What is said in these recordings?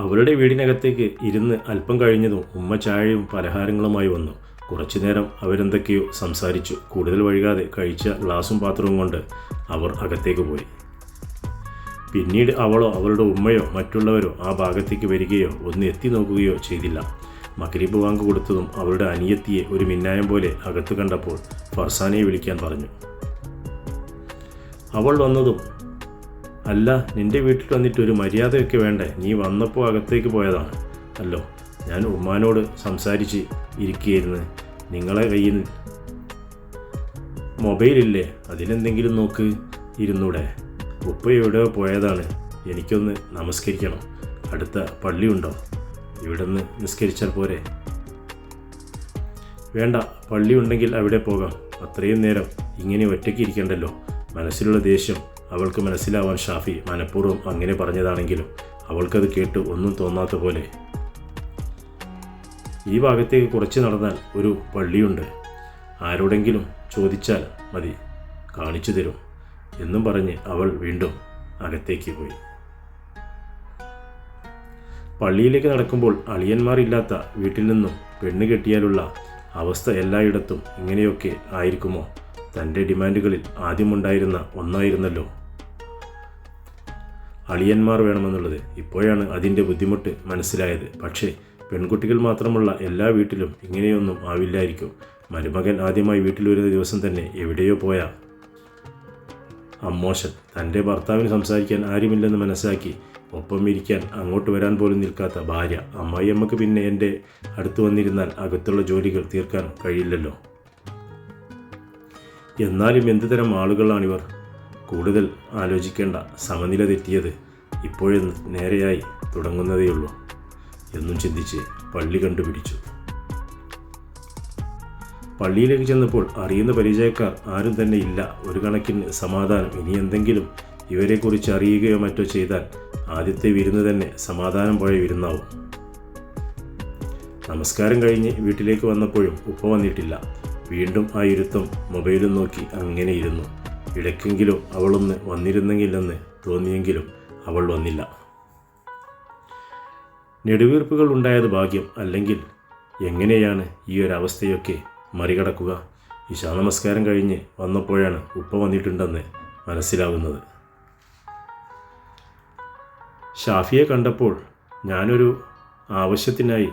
അവളുടെ വീടിനകത്തേക്ക് ഇരുന്ന് അല്പം കഴിഞ്ഞതും ഉമ്മ ചായയും പലഹാരങ്ങളുമായി വന്നു. കുറച്ചു നേരം അവരെന്തൊക്കെയോ സംസാരിച്ചു. കൂടുതൽ വൈകാതെ കഴിച്ച ഗ്ലാസും പാത്രവും കൊണ്ട് അവർ അകത്തേക്ക് പോയി. പിന്നീട് അവളോ അവളുടെ ഉമ്മയോ മറ്റുള്ളവരോ ആ ഭാഗത്തേക്ക് വരികയോ ഒന്ന് എത്തി നോക്കുകയോ ചെയ്തില്ല. മഗ്‌രിബ് ബാങ്ക് കൊടുത്തതും അവളുടെ അനിയത്തിയെ ഒരു മിന്നായം പോലെ അകത്ത് കണ്ടപ്പോൾ ഫർസാനയെ വിളിക്കാൻ പറഞ്ഞു. അവൾ വന്നതും, അല്ല, നിൻ്റെ വീട്ടിൽ വന്നിട്ട് ഒരു മര്യാദയൊക്കെ വേണ്ടേ? നീ വന്നപ്പോൾ അകത്തേക്ക് പോയതാണ് അല്ലോ. ഞാൻ ഉമ്മാനോട് സംസാരിച്ച് ഇരിക്കുകയായിരുന്നു. നിങ്ങളെ കയ്യിൽ മൊബൈലില്ലേ? അതിലെന്തെങ്കിലും നോക്ക് ഇരുന്നൂടെ? ഉപ്പ എവിടെയോ പോയതാണ്. എനിക്കൊന്ന് നമസ്കരിക്കണം. അടുത്ത പള്ളിയുണ്ടോ? ഇവിടെ നിന്ന് നിസ്കരിച്ചാൽ പോരെ? വേണ്ട, പള്ളി ഉണ്ടെങ്കിൽ അവിടെ പോകാം. അത്രയും നേരം ഇങ്ങനെ ഒറ്റയ്ക്ക് ഇരിക്കണ്ടല്ലോ. മനസ്സിലുള്ള ദേഷ്യം അവൾക്ക് മനസ്സിലാവാൻ ഷാഫി മനഃപൂർവ്വം അങ്ങനെ പറഞ്ഞതാണെങ്കിലും അവൾക്കത് കേട്ട് ഒന്നും തോന്നാത്ത പോലെ. ഈ ഭാഗത്തേക്ക് കുറച്ച് നടന്നാൽ ഒരു പള്ളിയുണ്ട്. ആരോടെങ്കിലും ചോദിച്ചാൽ മതി, കാണിച്ചു തരും എന്നും പറഞ്ഞ് അവൾ വീണ്ടും അകത്തേക്ക് പോയി. പള്ളിയിലേക്ക് നടക്കുമ്പോൾ അളിയന്മാരില്ലാത്ത വീട്ടിൽ നിന്നും പെണ്ണ് കെട്ടിയാലുള്ള അവസ്ഥ എല്ലായിടത്തും ഇങ്ങനെയൊക്കെ ആയിരിക്കുമോ? തൻ്റെ ഡിമാൻഡുകളിൽ ആദ്യമുണ്ടായിരുന്ന ഒന്നായിരുന്നല്ലോ അളിയന്മാർ വേണമെന്നുള്ളത്. ഇപ്പോഴാണ് അതിൻ്റെ ബുദ്ധിമുട്ട് മനസ്സിലായത്. പക്ഷേ പെൺകുട്ടികൾ മാത്രമുള്ള എല്ലാ വീട്ടിലും ഇങ്ങനെയൊന്നും ആവില്ലായിരിക്കും. മരുമകൻ ആദ്യമായി വീട്ടിൽ വരുന്ന ദിവസം തന്നെ എവിടെയോ പോയ അമ്മോശൻ തൻ്റെ ഭർത്താവിന് സംസാരിക്കാൻ ആരുമില്ലെന്ന് മനസ്സിലാക്കി ഒപ്പം ഇരിക്കാൻ അങ്ങോട്ട് വരാൻ പോലും നിൽക്കാത്ത ഭാര്യ. അമ്മായിയമ്മക്ക് പിന്നെ എൻ്റെ അടുത്ത് വന്നിരുന്നാൽ അകത്തുള്ള ജോലികൾ തീർക്കാൻ കഴിയില്ലല്ലോ. എന്നാലും എന്തുതരം ആളുകളാണിവർ? കൂടുതൽ ആലോചിക്കേണ്ട, സമനില തെറ്റിയത് ഇപ്പോഴും നേരെയായി തുടങ്ങുന്നതേയുള്ളൂ എന്നും ചിന്തിച്ച് പള്ളി കണ്ടുപിടിച്ചു. പള്ളിയിലേക്ക് ചെന്നപ്പോൾ അറിയുന്ന പരിചയക്കാർ ആരും തന്നെ ഇല്ല. ഒരു കണക്കിന് സമാധാനം. ഇനി എന്തെങ്കിലും ഇവരെക്കുറിച്ച് അറിയുകയോ മറ്റോ ചെയ്താൽ ആദ്യത്തെ വിരുന്ന് തന്നെ സമാധാനം പോയ വിരുന്നാവും. നമസ്കാരം കഴിഞ്ഞ് വീട്ടിലേക്ക് വന്നപ്പോഴും ഉപ്പ വന്നിട്ടില്ല. വീണ്ടും ആ ഇരുത്തം മൊബൈലും നോക്കി അങ്ങനെ ഇരുന്നു. ഇടയ്ക്കെങ്കിലും അവളൊന്ന് വന്നിരുന്നെങ്കിലെന്ന് തോന്നിയെങ്കിലും അവൾ വന്നില്ല. നെടുവീർപ്പുകൾ ഉണ്ടായത് ഭാഗ്യം. അല്ലെങ്കിൽ എങ്ങനെയാണ് ഈ ഒരവസ്ഥയൊക്കെ മറികടക്കുക? ഇശാ നമസ്കാരം കഴിഞ്ഞ് വന്നപ്പോഴാണ് ഉപ്പ വന്നിട്ടുണ്ടെന്ന് മനസ്സിലാകുന്നത്. ഷാഫിയെ കണ്ടപ്പോൾ ഞാനൊരു ആവശ്യത്തിനായി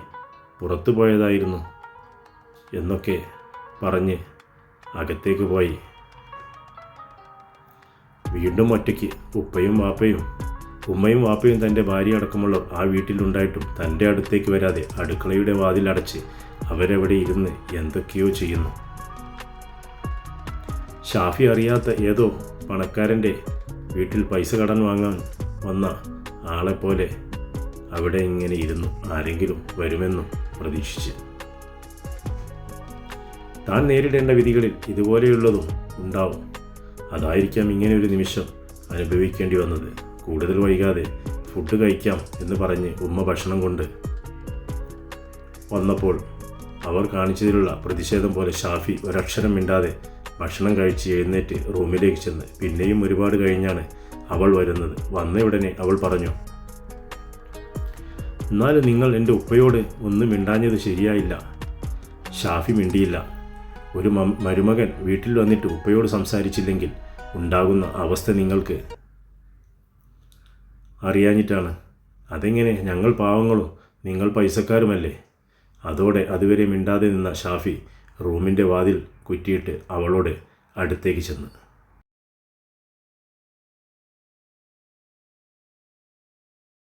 പുറത്തു പോയതായിരുന്നു എന്നൊക്കെ പറഞ്ഞ് അകത്തേക്ക് പോയി. വീണ്ടും ഒറ്റയ്ക്ക് ഉമ്മയും വാപ്പയും തൻ്റെ ഭാര്യ അടക്കമുള്ളവർ ആ വീട്ടിലുണ്ടായിട്ടും തൻ്റെ അടുത്തേക്ക് വരാതെ അടുക്കളയുടെ വാതിലടച്ച് അവരവിടെ ഇരുന്ന് എന്തൊക്കെയോ ചെയ്യുന്നു. ഷാഫി അറിയാത്ത ഏതോ പണക്കാരൻ്റെ വീട്ടിൽ പൈസ കടം വാങ്ങാൻ വന്ന ആളെപ്പോലെ അവിടെ ഇങ്ങനെ ഇരുന്നു, ആരെങ്കിലും വരുമെന്നും പ്രതീക്ഷിച്ച്. താൻ നേരിടേണ്ട വിധികളിൽ ഇതുപോലെയുള്ളതും ഉണ്ടാവും. അതായിരിക്കാം ഇങ്ങനെ ഒരു നിമിഷം അനുഭവിക്കേണ്ടി വന്നത്. കൂടുതൽ വൈകാതെ ഫുഡ് കഴിക്കാം എന്ന് പറഞ്ഞ് ഉമ്മ ഭക്ഷണം കൊണ്ട് വന്നപ്പോൾ അവർ കാണിച്ചതിലുള്ള പ്രതിഷേധം പോലെ ഷാഫി ഒരക്ഷരം മിണ്ടാതെ ഭക്ഷണം കഴിച്ച് എഴുന്നേറ്റ് റൂമിലേക്ക് ചെന്ന്. പിന്നെയും ഒരുപാട് കഴിഞ്ഞാണ് അവൾ വരുന്നത്. വന്ന ഉടനെ അവൾ പറഞ്ഞു, എന്നാലും നിങ്ങൾ എൻ്റെ ഉപ്പയോട് ഒന്നും മിണ്ടാഞ്ഞത് ശരിയായില്ല. ഷാഫി മിണ്ടിയില്ല. ഒരു മരുമകൻ വീട്ടിൽ വന്നിട്ട് ഉപ്പയോട് സംസാരിച്ചില്ലെങ്കിൽ ഉണ്ടാകുന്ന അവസ്ഥ നിങ്ങൾക്ക് അറിയാഞ്ഞിട്ടാണ്. അതെങ്ങനെ? ഞങ്ങൾ പാവങ്ങളും നിങ്ങൾ പൈസക്കാരുമല്ലേ. അതോടെ അതുവരെ മിണ്ടാതെ നിന്ന ഷാഫി റൂമിൻ്റെ വാതിൽ കുറ്റിയിട്ട് അവളോട് അടുത്തേക്ക് ചെന്നു.